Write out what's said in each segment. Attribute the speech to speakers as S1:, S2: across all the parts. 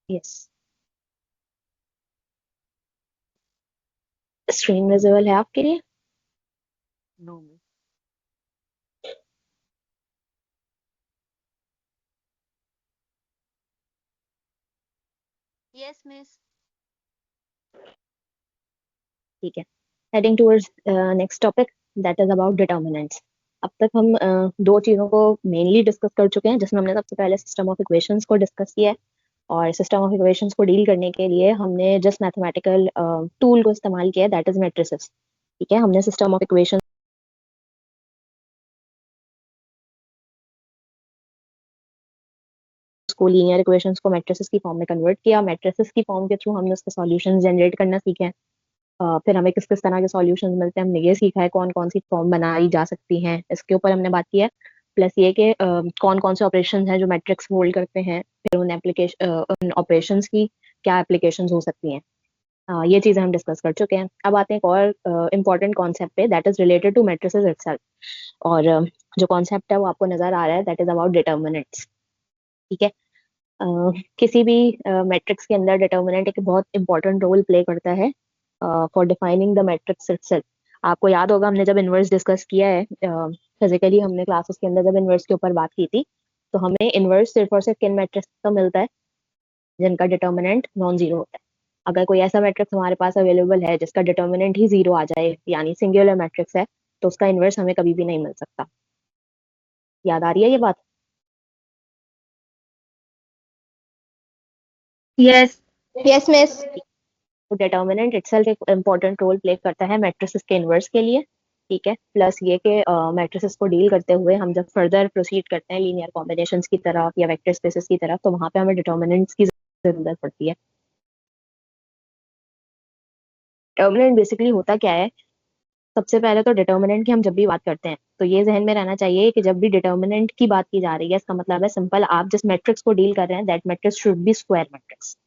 S1: Yes. Screen visible है आपके लिए?
S2: No miss. Yes miss.
S1: ठीक है। Heading towards next topic, that is about determinants. अब तक हम दो चीज़ों को मेनली डिस्कस कर चुके हैं, जिसमें हमने सबसे पहले सिस्टम ऑफ इक्वेशंस को डिस्कस किया है। और सिस्टम ऑफ इक्वेशंस को डील करने के लिए हमने जस्ट मैथमेटिकल टूल को इस्तेमाल किया, दैट इज मैट्रिसेस। ठीक है, हमने सिस्टम ऑफ इक्वेशंस को, लीनियर इक्वेशंस को मैट्रिसेस की फॉर्म में कन्वर्ट किया। मैट्रिसेस की फॉर्म के थ्रू हमने उसके सॉल्यूशंस जनरेट करना सीखे हैं। फिर हमें किस किस तरह के सॉल्यूशंस मिलते हैं हमने ये सीखा है, कौन कौन सी फॉर्म बनाई जा सकती हैं इसके ऊपर हमने बात की है। प्लस ये कि कौन कौन से ऑपरेशंस हैं जो मैट्रिक्स होल्ड करते हैं, फिर उन एप्लीकेशन उन ऑपरेशंस की क्या एप्लीकेशंस हो सकती हैं। ये चीजें हम डिस्कस कर चुके हैं। अब आते हैं एक और इम्पॉर्टेंट कॉन्सेप्ट पे, that is related to matrices itself. और जो कॉन्सेप्ट है वो आपको नजर आ रहा है, दैट इज अबाउट डिटर्मिनेंट्स। ठीक है। अ, किसी भी मैट्रिक्स के अंदर डिटर्मिनेंट एक बहुत इंपॉर्टेंट रोल प्ले करता है for defining the matrix itself. आपको याद होगा हमने जब इनवर्स डिस्कस किया है फिजिकली, हमने क्लासेस के अंदर जब इनवर्स के ऊपर बात की थी, तो हमें इनवर्स सिर्फ और सिर्फ किन मैट्रिक्स का मिलता है, जिनका डिटर्मिनेंट नॉन जीरो होता है। अगर कोई ऐसा मैट्रिक्स हमारे पास अवेलेबल है जिसका डिटर्मिनेंट ही जीरो आ जाए, यानी सिंगुलर मैट्रिक्स है, तो उसका इनवर्स हमें कभी भी नहीं मिल सकता। याद आ रही है ये बात?
S3: यस। Yes miss.
S1: तो डिटर्मिनेंट इटसेल्फ एक इम्पोर्टेंट रोल प्ले करता है मैट्रिसेस के इनवर्स के लिए। ठीक है। प्लस ये कि मैट्रिसेस को डील करते हुए हम जब फर्दर प्रोसीड करते हैं लीनियर कॉम्बिनेशंस की तरफ या वेक्टर स्पेसेस की तरफ, तो वहां पे हमें डिटर्मिनेंट्स की जरूरत पड़ती है। डिटर्मिनेंट बेसिकली होता क्या है? सबसे पहले तो डिटर्मिनेंट की हम जब भी बात करते हैं तो ये जहन में रहना चाहिए कि जब भी डिटर्मिनेंट की बात की जा रही है, इसका मतलब है सिंपल, आप जिस मैट्रिक्स को डील कर रहे हैं that matrix should be square matrix.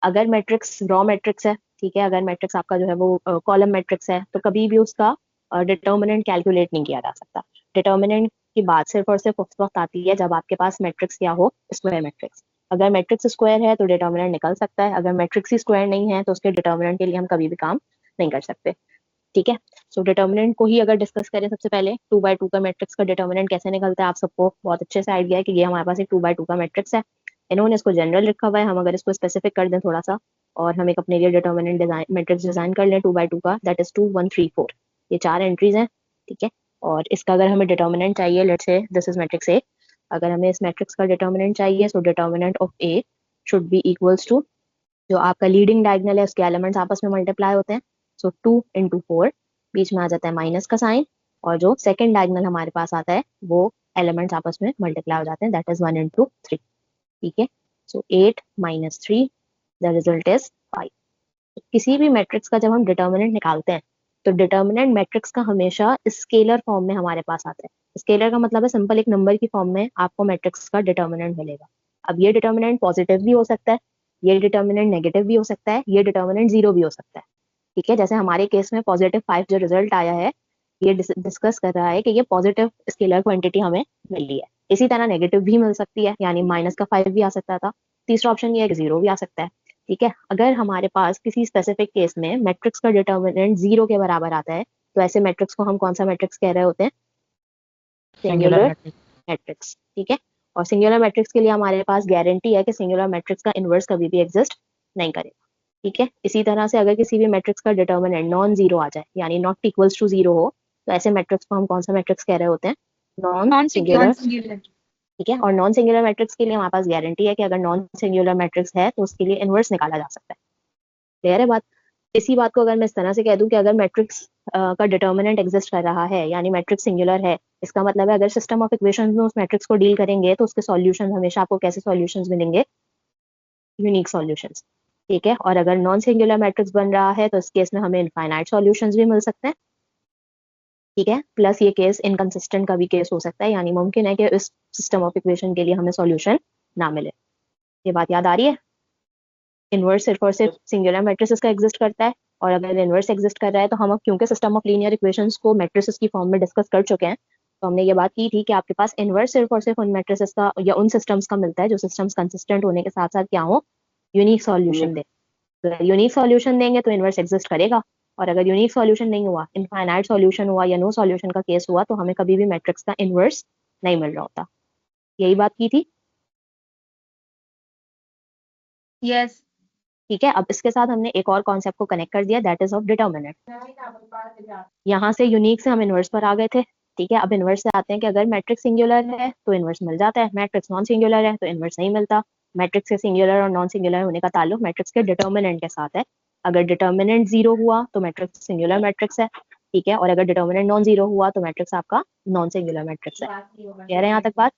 S1: अगर मैट्रिक्स रॉ मैट्रिक्स है, ठीक है, अगर मैट्रिक्स आपका जो है वो कॉलम मैट्रिक्स है, तो कभी भी उसका डिटर्मिनेंट कैलकुलेट नहीं किया जा सकता। डिटर्मिनेंट की बात सिर्फ और सिर्फ उस वक्त आती है जब आपके पास मैट्रिक्स क्या हो, स्क्वायर मैट्रिक्स। अगर मैट्रिक्स स्क्वायर है तो डिटर्मिनेंट निकल सकता है, अगर मैट्रिक्स ही स्क्वायर नहीं है तो उसके डिटर्मिनेंट के लिए हम कभी भी काम नहीं कर सकते। ठीक है। सो डिटर्मिनेंट को ही अगर डिस्कस करें, सबसे पहले 2 बाय 2 का मैट्रिक्स का डिटर्मिनेंट कैसे निकलता है, आप सबको बहुत अच्छे से आइडिया है कि ये हमारे पास एक 2 बाय 2 का मैट्रिक्स है। इन्होंने इसको जनरल रखा हुआ है, हम अगर इसको स्पेसिफिक कर दें थोड़ा सा, और हम एक अपने लिए डिटर्मिनेंट डिजाइन मैट्रिक्स डिजाइन कर लें 2 बाय 2 का, दैट इज 2 1 3 4। ये 4 एंट्रीज हैं। ठीक है। और इसका अगर हमें डिटर्मिनेंट चाहिए, let's say this is matrix A, अगर हमें इस मैट्रिक्स का डिटर्मिनेंट चाहिए, so determinant of A should be equals to, जो आपका लीडिंग डायगनल है उसके एलिमेंट्स आपस में मल्टीप्लाई होते हैं, सो 2 × 4, बीच में आ जाता है माइनस का साइन, और जो सेकंड डायगनल हमारे पास आता है वो एलिमेंट्स आपस में मल्टीप्लाई हो जाते हैं, दैट इज 1 × 3। ठीक है। सो 8 - 3, द रिजल्ट इज 5। किसी भी मैट्रिक्स का जब हम डिटर्मिनेंट निकालते हैं, तो डिटर्मिनेंट मैट्रिक्स का हमेशा स्केलर फॉर्म में हमारे पास आता है। स्केलर का मतलब है सिंपल एक नंबर की फॉर्म में आपको मैट्रिक्स का डिटर्मिनेंट मिलेगा। अब ये डिटर्मिनेंट पॉजिटिव भी हो सकता है, ये डिटर्मिनेंट नेगेटिव भी हो सकता है, ये डिटर्मिनेंट जीरो भी हो सकता है। ठीक है। जैसे हमारे केस में +5 जो रिजल्ट आया है, ये डिस्कस कर रहा है कि ये पॉजिटिव स्केलर क्वांटिटी हमें मिली है। इसी तरह नेगेटिव भी मिल सकती है, यानी -5 भी आ सकता था। तीसरा ऑप्शन ये है कि जीरो भी आ सकता है। ठीक है। अगर हमारे पास किसी स्पेसिफिक केस में मैट्रिक्स का डिटर्मिनेंट जीरो के बराबर आता है, तो ऐसे मैट्रिक्स को हम कौन सा मैट्रिक्स कह रहे होते हैं?
S2: Singular
S1: singular
S2: matrix.
S1: मैट्रिक्स। ठीक है। और सिंगुलर मैट्रिक्स के लिए हमारे पास गारंटी है कि सिंगुलर मैट्रिक्स का इनवर्स कभी भी एग्जिस्ट नहीं करेगा। ठीक है। इसी तरह से अगर किसी भी मैट्रिक्स का डिटर्मिनेंट नॉन जीरो आ जाए, यानी नॉट इक्वल्स टू जीरो हो, तो ऐसे मैट्रिक्स को हम कौन सा मैट्रिक्स कह रहे होते हैं? Non
S3: non
S1: singular.
S3: सिंगुलर।
S1: ठीक है। और नॉन सिंगुलर मैट्रिक्स के लिए हमारे पास गारंटी है कि अगर नॉन सिंगुलर मैट्रिक्स है तो उसके लिए इनवर्स निकाला जा सकता है। क्लियर है बात? इसी बात को अगर मैं इस तरह से कह दूं कि अगर मैट्रिक्स का डिटर्मिनेंट एग्जिस्ट कर रहा है, यानी मैट्रिक्स सिंगुलर है, इसका मतलब है अगर सिस्टम ऑफ इक्वेशंस में उस मैट्रिक्स को डील करेंगे तो उसके सॉल्यूशन हमेशा आपको कैसे सॉल्यूशंस मिलेंगे? Unique solutions. ठीक है। और अगर नॉन सिंगुलर मैट्रिक्स बन रहा है तो इस केस में हमें इनफाइनाइट सॉल्यूशंस भी मिल सकते हैं। ठीक है। प्लस ये केस इनकंसिस्टेंट का भी केस हो सकता है, यानी मुमकिन है कि इस सिस्टम ऑफ इक्वेशन के लिए हमें सॉल्यूशन ना मिले। ये बात याद आ रही है? इनवर्स सिर्फ और सिर्फ सिंगुलर मैट्रिसेस का एग्जिस्ट करता है, और अगर इनवर्स एग्जिस्ट कर रहा है तो हम अब क्योंकि सिस्टम ऑफ लीनियर इक्वेशंस को मैट्रिसेस की फॉर्म में डिस्कस कर चुके हैं, तो हमने ये बात की थी कि आपके पास इनवर्स सिर्फ और सिर्फ उन मैट्रिसेस का या उन सिस्टम्स का मिलता है जो सिस्टम्स कंसिस्टेंट होने के साथ साथ क्या हो, यूनिक सॉल्यूशन दे। अगर यूनिक सॉल्यूशन देंगे तो इनवर्स एग्जिस्ट करेगा, और अगर यूनिक सॉल्यूशन नहीं हुआ, इनफाइनाइट सॉल्यूशन हुआ या नो सॉल्यूशन का केस हुआ, तो हमें कभी भी मैट्रिक्स का इनवर्स नहीं मिल रहा होता। यही बात की थी।
S3: Yes.
S1: ठीक है, अब इसके साथ हमने एक और कॉन्सेप्ट को कनेक्ट कर दिया, दैट इज ऑफ डिटर्मिनेंट। यहाँ से यूनिक से हम इनवर्स पर आ गए थे। ठीक है, अब इनवर्स से आते हैं कि अगर मैट्रिक्स सिंगुलर है तो इनवर्स मिल जाता है, मैट्रिक्स नॉन सिंगुलर है तो इनवर्स नहीं मिलता। मैट्रिक्स के सिंगुलर और नॉन सिंगुलर होने का ताल्लुक मैट्रिक्स के डिटर्मिनेंट के साथ है। अगर डिटर्मिनेंट 0 हुआ तो मैट्रिक्स सिंगुलर मैट्रिक्स है। ठीक है, और अगर डिटर्मिनेंट नॉन 0 हुआ तो मैट्रिक्स आपका नॉन सिंगुलर मैट्रिक्स है। कह रहे हैं यहाँ तक बात?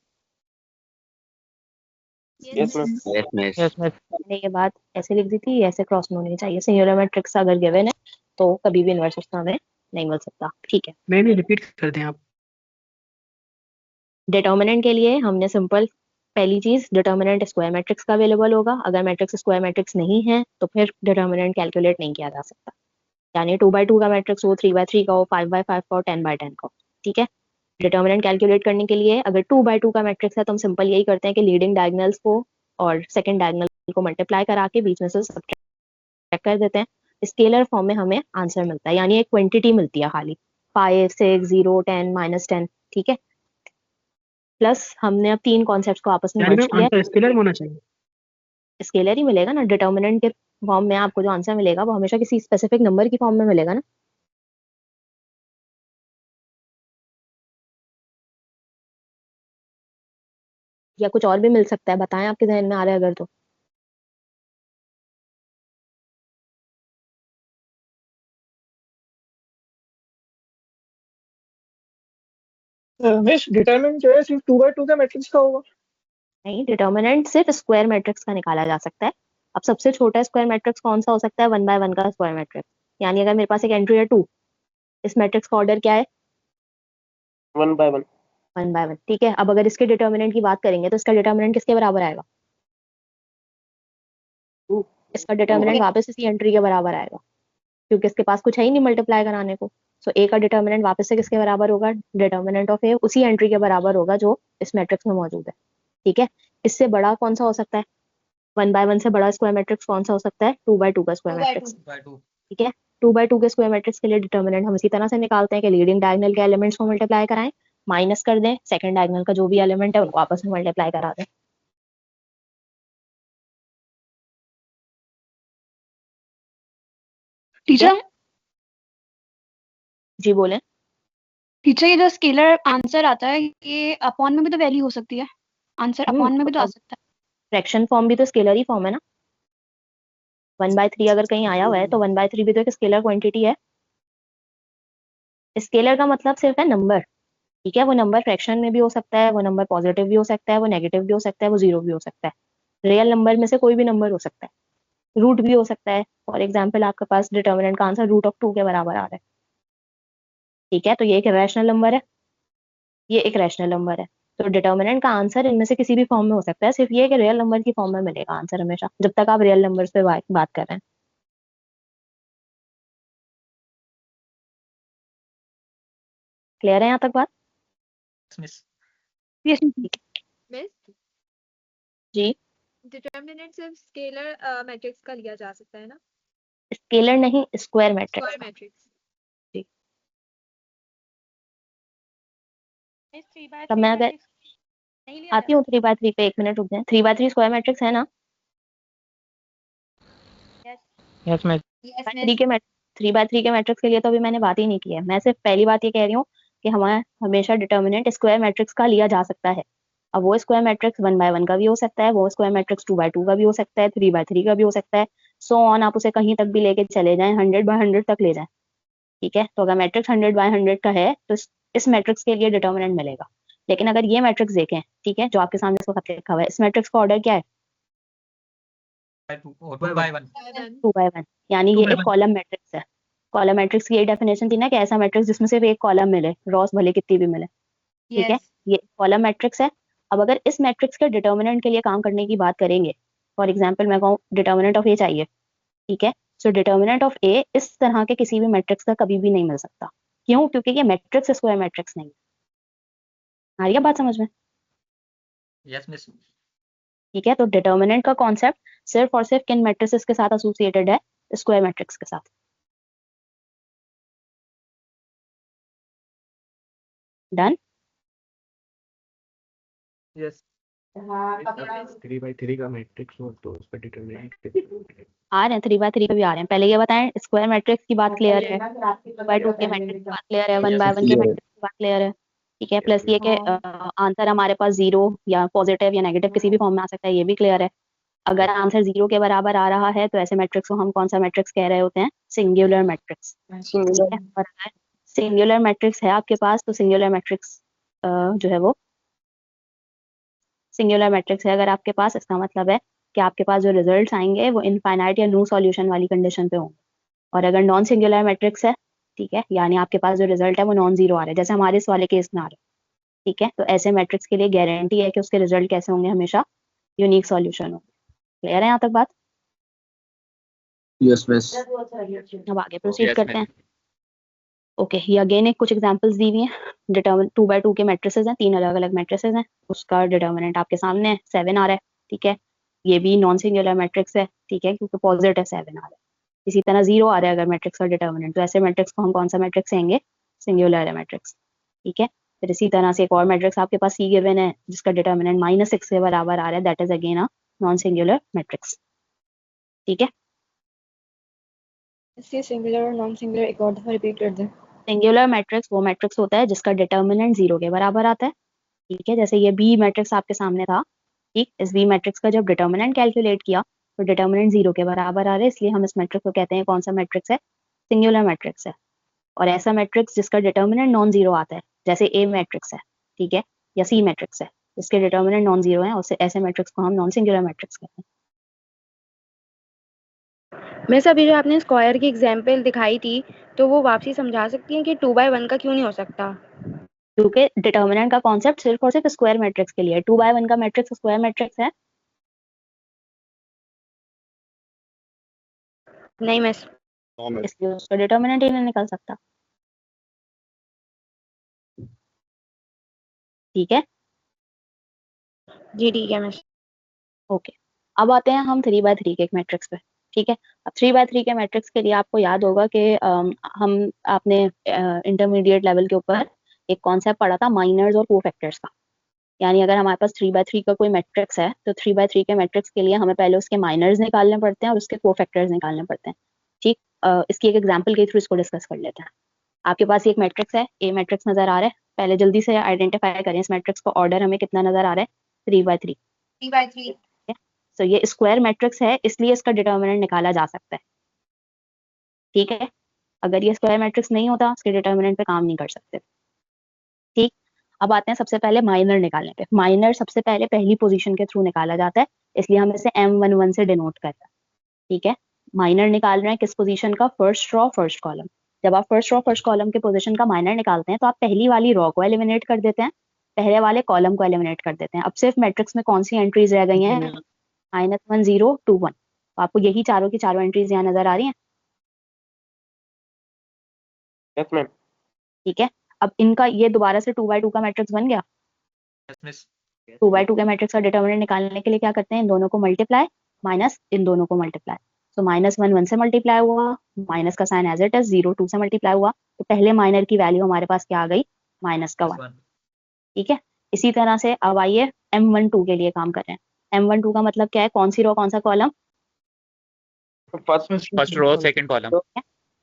S2: Yes, miss.
S4: Yes, miss.
S2: Yes, miss.
S1: मैंने ये बात ऐसे लिख दी थी, ऐसे क्रॉस में होनी चाहिए। सिंगुलर मैट्रिक्स अगर गिवन है तो कभी भी इनवर्स उसका हमें नहीं मिल सकता। ठीक है,
S5: मैं भी रिपीट कर दें आप।
S1: डिटर्मिनेंट के लिए हमने सिंपल पहली चीज डिटर्मिनेंट स्क्वायर मैट्रिक्स का अवेलेबल होगा। अगर मैट्रिक्स स्क्वायर मैट्रिक्स नहीं है तो फिर डिटर्मिनेंट कैलकुलेट नहीं किया जा सकता। यानी 2x2 का मैट्रिक्स हो, 3x3 का हो, 5x5 का हो, 10x10 का हो। ठीक है, डिटर्मिनेंट कैलकुलेट करने के लिए अगर 2x2 का मैट्रिक्स है तो हम सिंपल यही करते हैं कि लीडिंग डायगोनल्स को और सेकंड डायगोनल को मल्टीप्लाई करा के बीच में से सब्ट्रैक्ट कर देते हैं। स्केलर फॉर्म में हमें आंसर मिलता है, यानी एक क्वांटिटी मिलती है खाली, 5, 6, 0, 10, -10। ठीक है, प्लस हमने अब तीन कॉन्सेप्ट्स को आपस में
S5: यानी
S1: मर्ज
S5: मैम
S1: किया
S5: आंसर स्केलर होना चाहिए।
S1: है। स्केलर ही मिलेगा ना, डिटर्मिनेंट के फॉर्म में आपको जो आंसर मिलेगा वो हमेशा किसी स्पेसिफिक नंबर की फॉर्म में मिलेगा ना। या कुछ और भी मिल सकता है, बताएं आपके जहन में आ रहा है अगर तो।
S5: मिस डिटरमिनेंट जो है सिर्फ 2x2 का मैट्रिक्स का होगा।
S1: नहीं, डिटर्मिनेंट सिर्फ स्क्वायर मैट्रिक्स का निकाला जा सकता है। अब सबसे छोटा स्क्वायर मैट्रिक्स कौन सा हो सकता है? 1x1 का स्क्वायर मैट्रिक्स। यानी अगर मेरे पास एक एंट्री है 2, इस मैट्रिक्स का ऑर्डर क्या है?
S4: 1/1.
S1: 1x1। ठीक है, अब अगर इसके डिटर्मिनेंट की बात करेंगे तो इसका डिटर्मिनेंट किसके बराबर आएगा? इसका डिटर्मिनेंट वापस इसी एंट्री के बराबर आएगा, क्योंकि इसके पास कुछ है ही नहीं मल्टीप्लाई कराने को। सो ए का डिटर्मिनेंट वापस से किसके बराबर होगा? डिटर्मिनेंट ऑफ ए उसी एंट्री के बराबर होगा जो इस मैट्रिक्स में मौजूद है। ठीक है, इससे बड़ा कौन सा हो सकता है? 1x1 से बड़ा स्क्वायर मैट्रिक्स कौन सा हो सकता है? 2x2 का स्क्वायर मैट्रिक्स। ठीक है, 2x2 के स्क्वायर मैट्रिक्स के लिए डिटर्मिनेंट हम इसी तरह से निकालते हैं कि लीडिंग डायगोनल के एलिमेंट्स को मल्टीप्लाई कराएं, माइनस कर दें, सेकंड डायगोनल का जो भी एलिमेंट है उनको आपस में मल्टीप्लाई करा दें।
S3: टीचर
S1: जी बोलें।
S3: टीचर ये जो स्केलर आंसर आता है ये अपॉन में भी तो वैल्यू हो सकती है, आंसर अपॉन में भी तो आ सकता है।
S1: फ्रैक्शन फॉर्म भी तो स्केलर ही फॉर्म है ना। 1/3 अगर कहीं आया हुआ है तो 1/3 भी तो एक स्केलर क्वांटिटी है। स्केलर का मतलब सिर्फ है नंबर। ठीक है, वो नंबर फ्रैक्शन में भी हो सकता है, वो नंबर पॉजिटिव भी हो सकता है, वो नेगेटिव भी हो सकता है, वो जीरो भी हो सकता है। रियल नंबर में से कोई भी नंबर हो सकता है, रूट भी हो सकता है। फॉर एग्जाम्पल आपके पास डिटर्मिनेंट का आंसर √2 के बराबर आ रहा है। ठीक है, तो ये एक रैशनल नंबर है, ये एक रैशनल नंबर है। तो डिटर्मिनेंट का आंसर इनमें से किसी भी फॉर्म में हो सकता है, सिर्फ ये कि रियल नंबर की फॉर्म में मिलेगा आंसर हमेशा, जब तक आप रियल नंबर पे बात कर रहे हैं। क्लियर है यहाँ तक बात?
S2: Miss.
S3: Yes,
S2: Miss.
S1: जी,
S2: डिटर्मिनेंट सिर्फ स्केलर मैट्रिक्स का लिया जा सकता है ना?
S1: स्केलर नहीं, स्क्वायर मैट्रिक्स।
S2: Square matrix.
S1: तब मैं अगर आती हूँ 3/3 पे, 1 मिनट रुक जाए। 3/3 स्क्वायर मैट्रिक्स है ना?
S2: Yes, miss.
S1: 3/3 के मैट्रिक्स के लिए तो अभी मैंने बात ही नहीं की है। मैं सिर्फ पहली बात ये कह रही हूँ कि हमारा हमेशा डिटर्मिनेंट स्क्वायर मैट्रिक्स का लिया जा सकता है। अब वो स्क्वायर मैट्रिक्स 1/1 का भी हो सकता है, वो स्क्वायर मैट्रिक्स 2/2 का भी हो सकता है, 3/3 का भी हो सकता है, सो ऑन। आप उसे कहीं तक भी लेके चले जाएं, 100/100 तक ले जाएं। ठीक है, तो अगर मैट्रिक्स 100/100 का है तो इस मैट्रिक्स के लिए डिटर्मिनेंट मिलेगा। लेकिन अगर ये मैट्रिक्स देखें, ठीक है, जो आपके सामने इसको खत लिखा हुआ है, इस मैट्रिक्स का ऑर्डर क्या है?
S2: 2/1.
S1: 2/1। यानी ये एक कॉलम मैट्रिक्स है। कॉलम मैट्रिक्स की यही डेफिनेशन थी ना कि ऐसा मैट्रिक्स जिसमें सिर्फ एक कॉलम मिले, रॉस भले कितनी भी मिले। ठीक है, ये कॉलम मैट्रिक्स है। अब अगर इस मैट्रिक्स के डिटर्मिनेंट के लिए काम करने की बात करेंगे, फॉर एग्जांपल मैं कहूँ डिटर्मिनेंट ऑफ ए चाहिए। ठीक है, सो डिटर्मिनेंट ऑफ ए इस तरह के किसी भी मैट्रिक्स का कभी भी नहीं मिल सकता। क्यों? क्योंकि ये मैट्रिक्स स्क्वायर मैट्रिक्स नहीं है। आ रही है बात समझ में?
S2: Yes, miss.
S1: ठीक है, तो डिटर्मिनेंट का कॉन्सेप्ट सिर्फ और सिर्फ किन मैट्रिसेस के साथ एसोसिएटेड है? स्क्वायर मैट्रिक्स के साथ। डन।
S6: यस।
S5: 3/3 का मैट्रिक्स हो तो उसका डिटरमिनेंट
S1: आ रहे हैं 3/3 पे भी आ रहे हैं। पहले ये बताएं स्क्वायर मैट्रिक्स की बात क्लियर है, 2x2 के मैट्रिक्स की बात क्लियर है, 1x1 के मैट्रिक्स की बात क्लियर है, ठीक है। प्लस ये कि आंसर हमारे पास 0 या पॉजिटिव या नेगेटिव किसी भी फॉर्म में आ सकता है, ये भी क्लियर है। अगर आंसर 0 के बराबर आ रहा है तो ऐसे मैट्रिक्स को हम कौन सा मैट्रिक्स कह रहे होते हैं? सिंगुलर मैट्रिक्स, ठीक है। और अगर सिंगुलर मैट्रिक्स है आपके पास तो सिंगुलर मैट्रिक्स जो है वो सिंगुलर मैट्रिक्स है अगर आपके पास, इसका मतलब है कि आपके पास जो रिजल्ट्स आएंगे वो इनफाइनाइट या नो सॉल्यूशन वाली कंडीशन पे होंगे। और अगर नॉन सिंगुलर मैट्रिक्स है, ठीक है, यानी आपके पास जो रिजल्ट है वो नॉन जीरो आ रहा है, जैसे हमारे इस वाले केस में आ रहा है, ठीक है, तो ऐसे मैट्रिक्स के लिए गारंटी है कि उसके रिजल्ट कैसे होंगे? हमेशा यूनिक सॉल्यूशन होंगे। क्लियर है यहाँ तक बात?
S4: Yes miss.
S1: अब आगे प्रोसीड करते हैं। ओके, ये अगेन एक कुछ एग्जांपल्स दी हुई हैं। डिटर्मिन 2x2 के मैट्रिसेस हैं, 3 अलग अलग मैट्रिसेस हैं, उसका डिटर्मिनेंट आपके सामने है, 7 आ रहा है, ठीक है। ये भी नॉन सिंगुलर मैट्रिक्स है, ठीक है, क्योंकि पॉजिटिव 7 आ रहा है। इसी तरह 0 आ रहा है अगर मैट्रिक्स का डिटर्मिनेंट, तो ऐसे मैट्रिक्स को हम कौन सा मैट्रिक्स कहेंगे? सिंगुलर है मैट्रिक्स, ठीक है। फिर इसी तरह से एक और मैट्रिक्स आपके पास C गिवन है जिसका डिटर्मिनेंट -6 के बराबर आ रहा है, that is again a non singular matrix, ठीक है।
S2: इसलिए सिंगुलर और नॉन सिंगुलर एक और दफा रिपीट कर दें।
S1: सिंगुलर मैट्रिक्स वो मैट्रिक्स होता है जिसका डिटर्मिनेंट 0 के बराबर आता है, ठीक है। जैसे ये बी मैट्रिक्स आपके सामने था, ठीक, इस बी मैट्रिक्स का जब डिटर्मिनेंट कैलकुलेट किया तो डिटर्मिनेंट 0 के बराबर आ रहा है, इसलिए हम इस मैट्रिक्स को कहते हैं कौन सा मैट्रिक्स है? सिंगुलर मैट्रिक्स है। और ऐसा मैट्रिक्स जिसका डिटर्मिनेंट नॉन जीरो आता है, जैसे ए मैट्रिक्स है, ठीक है, या सी मैट्रिक्स है, जिसके डिटर्मिनेंट नॉन जीरो है, उससे ऐसे मैट्रिक्स को हम नॉन सिंगुलर मैट्रिक्स कहते हैं।
S7: मिस अभी जो आपने स्क्वायर की एग्जांपल दिखाई थी तो वो वापसी समझा सकती हैं कि 2/1 का क्यों नहीं हो सकता?
S1: क्योंकि डिटर्मिनेंट का कॉन्सेप्ट सिर्फ और सिर्फ स्क्वायर मैट्रिक्स के लिए है। 2/1 का मैट्रिक्स स्क्वायर मैट्रिक्स है?
S7: नहीं मिस।
S1: इसलिए उसका डिटर्मिनेंट ही नहीं निकल सकता, ठीक है।
S7: जी ठीक है मिस।
S1: ओके, अब आते हैं हम 3/3 के एक मैट्रिक्स पे, ठीक है। अब 3/3 के मैट्रिक्स के लिए आपको याद होगा कि हम आपने इंटरमीडिएट लेवल के ऊपर एक कॉन्सेप्ट पढ़ा था माइनर्स और कोफैक्टर्स का। यानी अगर हमारे पास 3/3 का कोई मैट्रिक्स है तो 3/3 के मैट्रिक्स के लिए हमें पहले उसके माइनर्स निकालने पड़ते हैं और उसके कोफैक्टर्स निकालने पड़ते हैं, ठीक। इसकी एक एग्जांपल के थ्रू इसको डिस्कस कर लेते हैं। आपके पास एक मैट्रिक्स है, ए मैट्रिक्स नजर आ रहा है, पहले जल्दी से आइडेंटिफाई करें इस मैट्रिक्स को, ऑर्डर हमें कितना नजर आ रहा है? 3/3।
S7: 3/3।
S1: तो ये स्क्वायर मैट्रिक्स है इसलिए इसका डिटर्मिनेंट निकाला जा सकता है, ठीक है। अगर ये स्क्वायर मैट्रिक्स नहीं होता इसके डिटर्मिनेंट पे काम नहीं कर सकते, ठीक। अब आते हैं सबसे पहले माइनर निकालने पे। माइनर सबसे पहले पहली पोजीशन के थ्रू निकाला जाता है, इसलिए हम इसे M11 से डिनोट करते हैं, ठीक है। माइनर निकाल रहे हैं किस पोजीशन का? First row first column. जब आप फर्स्ट रो फर्स्ट कॉलम के पोजीशन का माइनर निकालते हैं तो आप पहली वाली रो को एलिमिनेट कर देते हैं, पहले वाले कॉलम को एलिमिनेट कर देते हैं। अब सिर्फ मैट्रिक्स में कौन सी एंट्रीज रह गई हैं? -1 0 2 1। तो आपको यही चारों की चारों एंट्रीज यहाँ नजर आ रही हैं,
S4: यस मैम।
S1: ठीक है। अब इनका ये दोबारा से 2/2 का मैट्रिक्स बन गया।
S6: Yes miss.
S1: 2/2 के मैट्रिक्स का डिटर्मिनेंट निकालने के लिए क्या करते हैं? इन दोनों को मल्टीप्लाई माइनस इन दोनों को मल्टीप्लाई। तो -1 1 से मल्टीप्लाई हुआ, माइनस का साइन एज इट इज, 0 2 से मल्टीप्लाई हुआ, तो पहले माइनर की वैल्यू हमारे पास क्या आ गई? -1, ठीक है। इसी तरह से अब आइए M12 के लिए काम कर रहे हैं। M12 का मतलब क्या है? कौन सी रो कौन सा column?
S6: First row second column.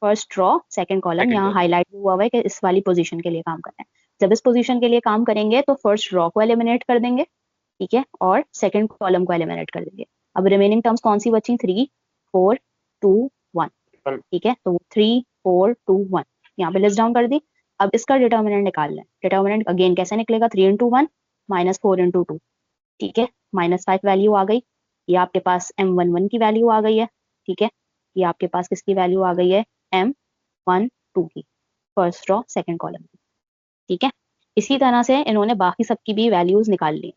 S1: First row second column,
S6: Second
S1: यहाँ
S6: column.
S1: हाईलाइट हुआ हुआ है कि इस वाली पोजीशन के लिए काम कर रहे हैं। जब इस पोजीशन के लिए काम करेंगे तो फर्स्ट रो को एलिमिनेट कर देंगे, ठीक है, और सेकंड कॉलम को एलिमिनेट कर देंगे। अब रिमेनिंग टर्म्स कौन सी बची? 3 4 2 1, ठीक है। तो 3 4 2 1 यहाँ पे लिस्ट डाउन कर दी। अब इसका डिटर्मिनेंट निकाल लें। डिटर्मिनेंट अगेन कैसे निकलेगा? 3 × 1 -4 × 2, ठीक है। -5 वैल्यू आ गई, ये आपके पास M11 की वैल्यू आ गई है, ठीक है। ये आपके पास किसकी वैल्यू आ गई है? M12 की, फर्स्ट रो सेकंड कॉलम की, ठीक है। इसी तरह से इन्होंने बाकी सबकी भी वैल्यूज निकाल ली,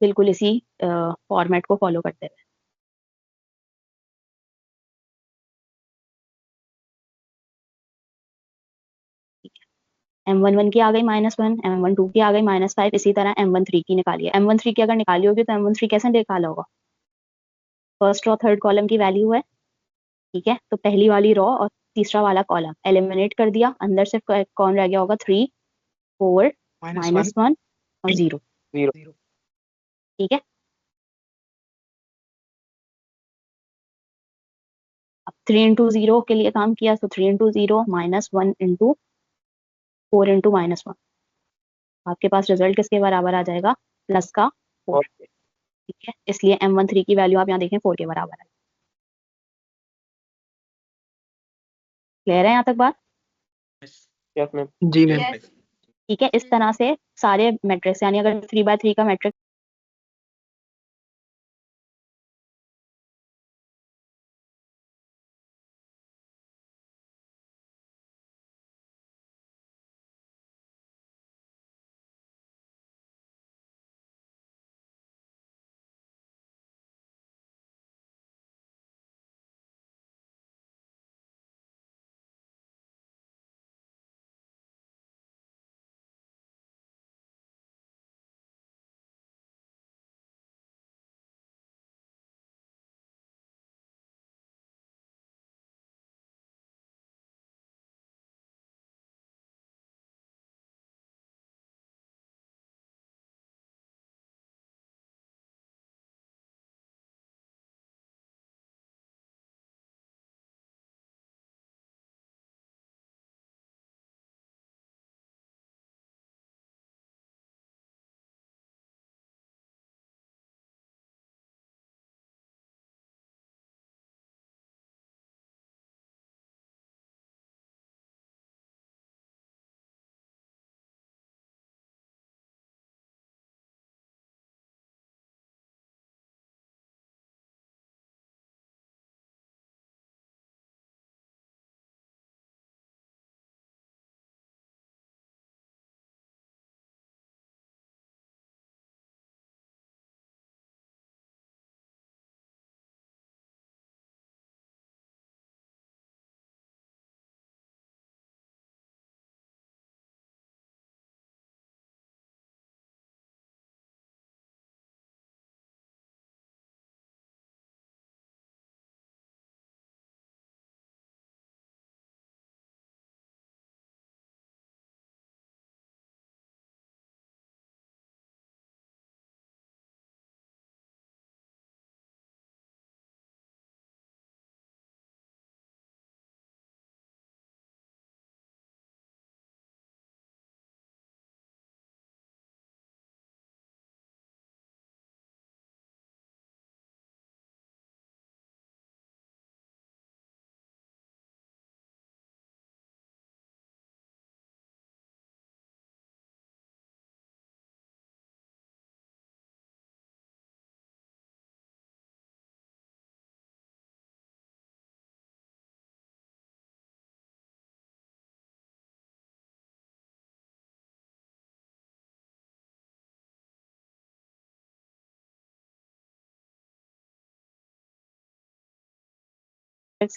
S1: बिल्कुल इसी फॉर्मेट को फॉलो करते हुए। M11 की आ गई -1, M12 की आ गई -5, इसी तरह M13 की निकालिए। M13 की अगर निकाली होगी तो M13 कैसे निकाला होगा? फर्स्ट रो थर्ड कॉलम की वैल्यू है, ठीक है। तो पहली वाली रो और तीसरा वाला कॉलम एलिमिनेट कर दिया, अंदर से कौन रह गया होगा, 3 4 -1 और 0, ठीक है। अब 3 इंटू 0 के लिए काम किया, तो 3 इंटू 0 -1 इंटू 4 इंटू -1, आपके पास रिजल्ट किसके बराबर आ जाएगा, प्लस का 4, ठीक है। इसलिए M13 की वैल्यू आप यहाँ देखें 4 के बराबर है। क्लियर है यहाँ तक बात?
S4: Yes ma'am.
S5: जी मैम।
S2: Yes.
S1: ठीक है। इस तरह से सारे मैट्रिक्स, यानी अगर 3 by 3 का मैट्रिक्स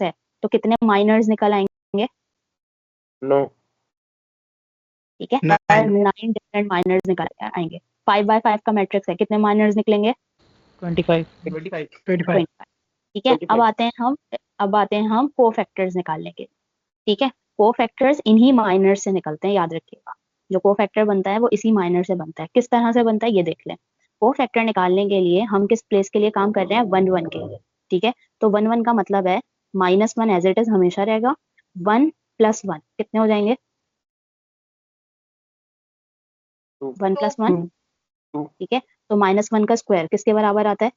S1: है, तो कितने माइनर्स निकल आएंगे,
S4: नो।
S1: ठीक है। 9 डिफरेंट माइनर्स निकल आएंगे। 5 by 5 का मैट्रिक्स है, कितने माइनर्स निकलेंगे,
S6: 25
S1: 25, ठीक है। अब आते हैं हम कोफैक्टर्स निकालने के, ठीक है। कोफैक्टर्स इन्हीं माइनर से निकलते हैं, याद रखिएगा। जो कोफैक्टर बनता है वो इसी माइनर से बनता है। किस तरह से बनता है ये देख लें। कोफैक्टर निकालने के लिए हम किस प्लेस के लिए काम कर रहे हैं, 1 1 के लिए, ठीक है। तो 1 1 का मतलब है -1 एज इट इज हमेशा रहेगा, 1 + 1 कितने हो जाएंगे, 1 + 1, ठीक है। तो -1 का स्क्वायर किसके बराबर आता है,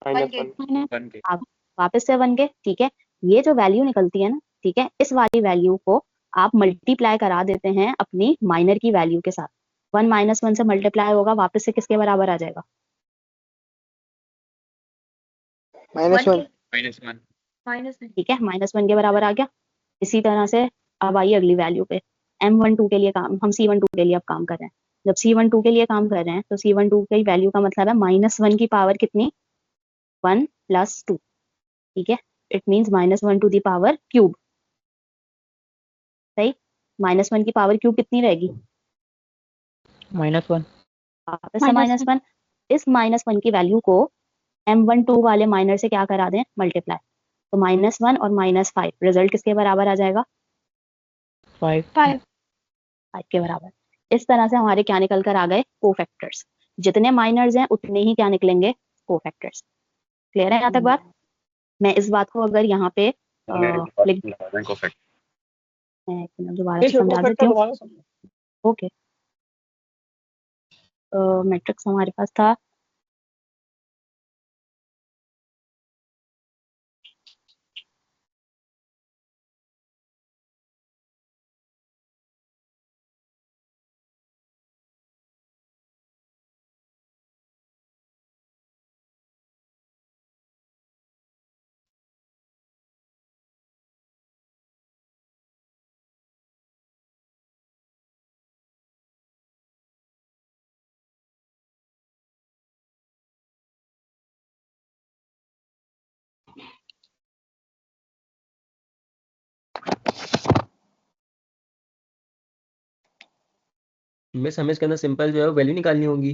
S6: बन के
S1: आप वापस से 1 के, ठीक है। ये जो वैल्यू निकलती है ना, ठीक है, इस वाली वैल्यू को आप मल्टीप्लाई करा देते हैं अपनी माइनर की वैल्यू के साथ। 1 -1 से मल्टीप्लाई होगा, वापस से किसके बराबर आ जाएगा,
S4: -1।
S1: ठीक है, -1 के बराबर आ गया। इसी तरह से अब आइए अगली वैल्यू पे। M12 के लिए काम, हम C12 के लिए अब काम कर रहे हैं। जब C12 के लिए काम कर रहे हैं तो C12 की वैल्यू का मतलब है -1 की पावर कितनी, 1 + 2, ठीक है। It means -1 to the power cube, सही। -1 की पावर क्यूब कितनी रहेगी,
S6: -1
S1: वापस से -1। इस -1 की वैल्यू को M12 वाले माइनर से क्या करा दें, मल्टीप्लाई, तो -1 और -5 रिजल्ट किसके बराबर आ जाएगा,
S6: 5
S3: 5
S1: 5 के बराबर। इस तरह से हमारे क्या निकल कर आ गए, कोफैक्टर्स। जितने माइनर्स हैं उतने ही क्या निकलेंगे, कोफैक्टर्स। क्लियर है यहाँ तक बात? मैं इस बात को अगर यहाँ पे लिख, मैं एक मिनट दोबारा से समझा देती हूँ। ओके, मैट्रिक्स हमारे पास था
S8: मिस हमें इसके अंदर सिंपल जो है वैल्यू निकालनी होगी,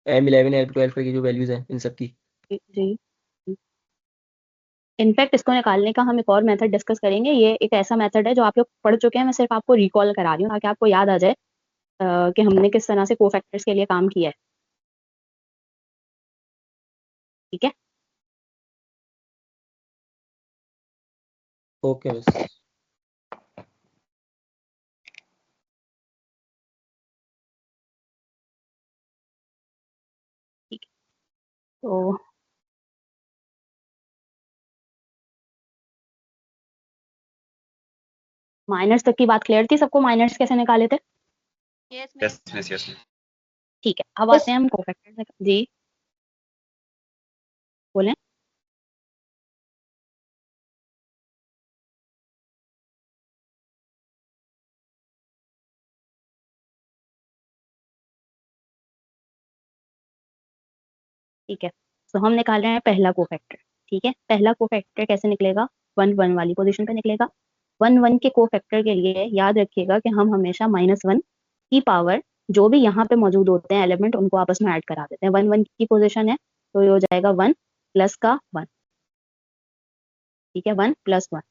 S8: M11 M12 की जो वैल्यूज हैं इन सब की।
S1: जी। इनफैक्ट इसको निकालने का हम एक और मेथड डिस्कस करेंगे। ये एक ऐसा मेथड है जो आप लोग पढ़ चुके हैं, मैं सिर्फ आपको रिकॉल करा रही हूँ ताकि आपको याद आ जाए कि हमने किस तरह से कोफैक्टर्स के लिए काम किया है। ठीक है,
S8: ओके मिस।
S1: ठीक है, तो माइनर्स तक की बात क्लियर थी सबको, माइनर्स कैसे निकाले थे?
S2: Yes ma'am.
S1: ठीक है, अब आते हैं हम कोफैक्टर्स। जी बोलें। ठीक है, तो हम निकाल रहे हैं पहला कोफैक्टर। ठीक है, पहला कोफैक्टर कैसे निकलेगा, 1 1 वाली पोजीशन पे निकलेगा। 1 1 के कोफैक्टर के लिए याद रखिएगा कि हम हमेशा -1 की पावर जो भी यहाँ पे मौजूद होते हैं एलिमेंट उनको आपस में ऐड करा देते हैं। 1 1 की पोजीशन है तो ये हो जाएगा 1 प्लस का 1। ठीक है, 1 प्लस 1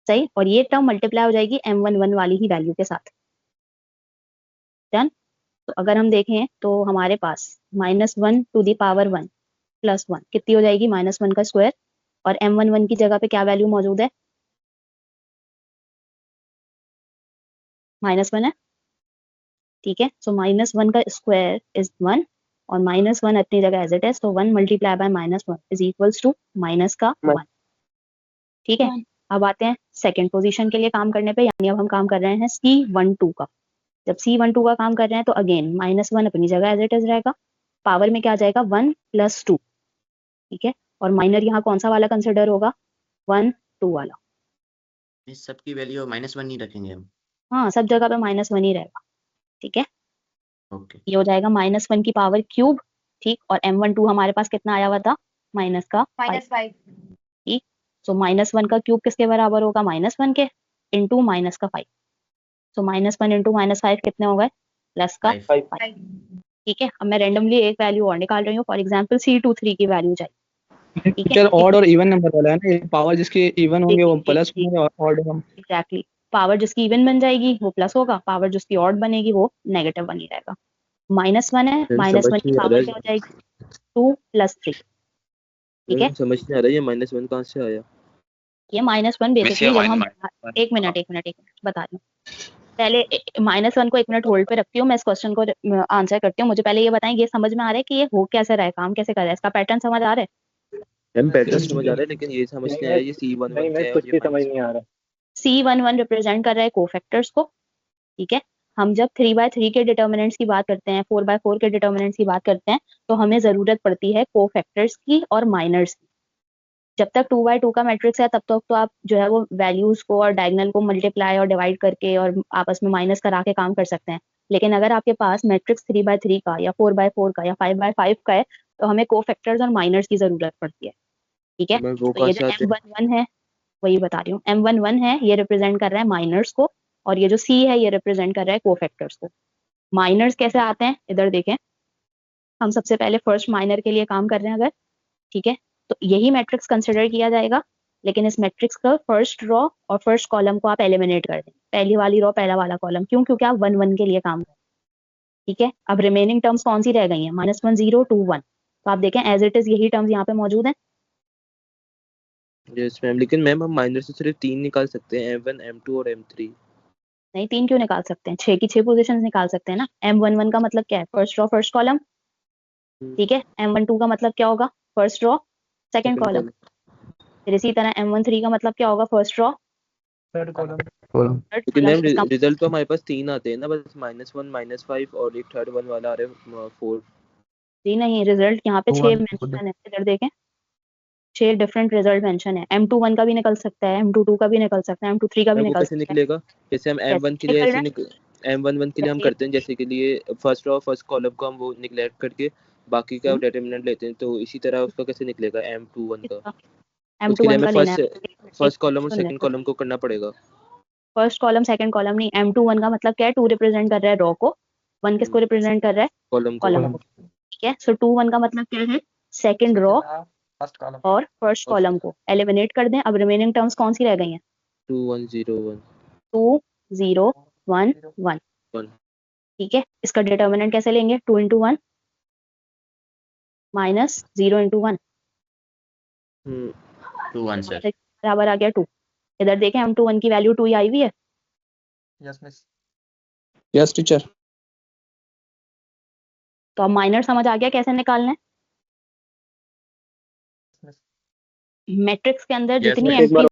S1: सही, और ये टर्म मल्टीप्लाई हो जाएगी M11 वाली ही वैल्यू के साथ। डन। तो अगर हम देखें तो हमारे पास -1 टू दी पावर 1 प्लस 1 कितनी हो जाएगी, -1 का स्क्वायर, और M11 की जगह पे क्या वैल्यू मौजूद है, -1 है। ठीक है, सो -1 का स्क्वायर इज 1 और -1 अपनी जगह एज इट इज, तो 1 multiply by -1 is equals to minus का 1। ठीक है, अब आते हैं सेकंड पोजीशन के लिए काम करने पे, यानी अब हम काम कर रहे हैं C12 का। जब C12 का काम कर रहे हैं तो अगेन -1 अपनी जगह एज इट इज रहेगा, पावर में क्या आ जाएगा 1 प्लस 2। ठीक है, और माइनर यहाँ कौन सा वाला कंसिडर होगा, 1 2 वाला।
S9: इस सब की वैल्यू -1 नहीं रखेंगे हम।
S1: हाँ, सब जगह पे -1 ही रहेगा। ठीक है,
S9: ओके
S1: ये हो जाएगा -1 की पावर क्यूब। ठीक, और M12 हमारे पास कितना आया हुआ था, माइनस का 5। ठीक, सो -1 का क्यूब किसके बराबर होगा, -1 के इंटू माइनस का 5। सो -1 इंटू -5 कितने हो गए, प्लस का
S9: 5
S1: 5। ठीक है, अब मैं रेंडमली एक वैल्यू और निकाल रही हूँ, फॉर एग्जाम्पल C23 की वैल्यू चाहिए। ठीक है,
S6: टीचर ऑड और इवन नंबर वाला है ना, पावर जिसके इवन होंगे वो प्लस होंगे और ऑड हम।
S1: एग्जैक्टली, पावर जिसकी इवन बन जाएगी वो प्लस होगा, पावर जिसकी ऑड बनेगी वो नेगेटिव बनी रहेगा। -1 है, -1 की पावर क्या हो जाएगी, 2 प्लस 3। ठीक है,
S8: समझ नहीं आ रहा है ये -1 कहाँ से आया।
S1: ये -1 बेसिकली जब हम एक मिनट बता रही हूँ। पहले -1 को 1 मिनट होल्ड पे रखती हूँ, मैं इस क्वेश्चन को आंसर करती हूँ। मुझे पहले ये बताएं, ये समझ में आ रहा है कि ये हो कैसे रहा है, काम कैसे कर रहा है, इसका पैटर्न समझ आ रहा है?
S8: हम पैटर्न समझ आ रहा है लेकिन ये समझ नहीं आया ये C11
S5: नहीं
S8: क्या
S5: मैं
S8: है
S5: कुछ
S8: और
S5: भी
S8: ये
S5: समझ नहीं आ रहा।
S1: C11 रिप्रेजेंट कर रहा है कोफैक्टर्स को। ठीक है, हम जब 3/3 के डिटर्मिनेंट्स की बात करते हैं, 4/4 के डिटर्मिनेंट्स की बात करते हैं, तो हमें जरूरत पड़ती है कोफैक्टर्स की और माइनर्स की। जब तक 2/2 का मैट्रिक्स है तब तक तो आप जो है वो वैल्यूज को और डायगोनल को मल्टीप्लाई और डिवाइड करके और आपस में माइनस करा के काम कर सकते हैं। लेकिन अगर आपके पास मैट्रिक्स 3/3 का या 4/4 का या 5/5 का है तो हमें कोफैक्टर्स और माइनर्स की जरूरत पड़ती है। ठीक है,
S8: वो
S1: तो ये जो
S8: कहाँ से आते हैं?
S1: M11 है वही बता रही हूँ, M11 है ये रिप्रेजेंट कर रहा है माइनर्स को, और ये जो C है ये रिप्रेजेंट कर रहा है कोफैक्टर्स को। माइनर्स कैसे आते हैं, इधर देखें। हम सबसे पहले फर्स्ट माइनर के लिए काम कर रहे हैं। अगर ठीक है, तो यही मैट्रिक्स कंसिडर किया जाएगा, लेकिन इस मैट्रिक्स का फर्स्ट रो और फर्स्ट कॉलम को आप एलिमिनेट कर दें, पहली वाली रो पहला वाला कॉलम, क्यों? क्योंकि आप 1 1 के लिए काम कर, ठीक है। अब रिमेनिंग टर्म्स कौन सी रह गई हैं? -1 0 2 1, तो आप देखें एज इट इज यही टर्म्स यहाँ पे मौजूद हैं।
S5: यस मैम, लेकिन मैम हम माइनर से सिर्फ 3 निकाल सकते हैं, M1 M2 और M3।
S1: नहीं, 3 क्यों निकाल सकते हैं? 6 की 6 पोजीशंस निकाल सकते हैं ना। M11 का मतलब क्या है? फर्स्ट रो फर्स्ट कॉलम, ठीक है। M12 का मतलब क्या होगा? First row second column. फिर इसी तरह M13 का मतलब क्या होगा? First row
S6: third column.
S1: Third
S5: लेकिन
S1: कॉलम।
S5: मैम रिजल्ट तो हमारे पास 3 आते हैं ना, बस -1 -5 और एक थर्ड वन वाला आ रहा है 4।
S1: जी नहीं, रिजल्ट यहाँ पे 6 मेंशन है, इधर देखें 6 डिफरेंट रिजल्ट मेंशन है। M21 का भी निकल सकता है, M22 का भी निकल सकता है, M23 का भी
S5: वो
S1: निकल
S5: कैसे
S1: सकता है।
S5: निकलेगा? जैसे हम
S1: कैसे
S5: M1 के लिए
S1: निकल
S5: ऐसे
S1: रहा है?
S5: M11 के लिए हम
S1: देखिए,
S5: करते हैं, जैसे के लिए फर्स्ट रो फर्स्ट कॉलम को हम वो निगलेक्ट करके बाकी का डिटरमिनेंट लेते हैं, तो इसी तरह उसका कैसे निकलेगा M21 का?
S1: इसका
S5: उसके लिए
S1: M21
S5: हमें
S1: का लेना है।
S5: फर्स्ट कॉलम और सेकंड कॉलम को करना पड़ेगा।
S1: फर्स्ट कॉलम सेकंड कॉलम नहीं, M21 का मतलब क्या है? 2 रिप्रेजेंट कर रहा है रो को, 1 किसको रिप्रेजेंट कर रहा है?
S5: कॉलम को।
S1: कॉलम को, ठीक है। सो 2 1 का मतलब क्या है? Second row
S6: first column.
S1: और फर्स्ट कॉलम को एलिमिनेट कर दें। अब रिमेनिंग टर्म्स कौन सी रह गई हैं?
S5: 2 1 0 1
S1: 2 0 1 1,
S5: 1।
S1: ठीक है। इसका डिटर्मिनेंट कैसे लेंगे? 2 × 1 -0 × 1
S9: 2 1 सर।
S1: बराबर आ गया 2। इधर देखें M21 की वैल्यू 2 ही आई हुई है।
S6: Yes miss. Yes teacher.
S1: तो अब माइनर समझ आ गया कैसे निकालना है। मैट्रिक्स के अंदर
S9: Yes,
S1: जितनी
S9: ma'am.
S1: एंट्री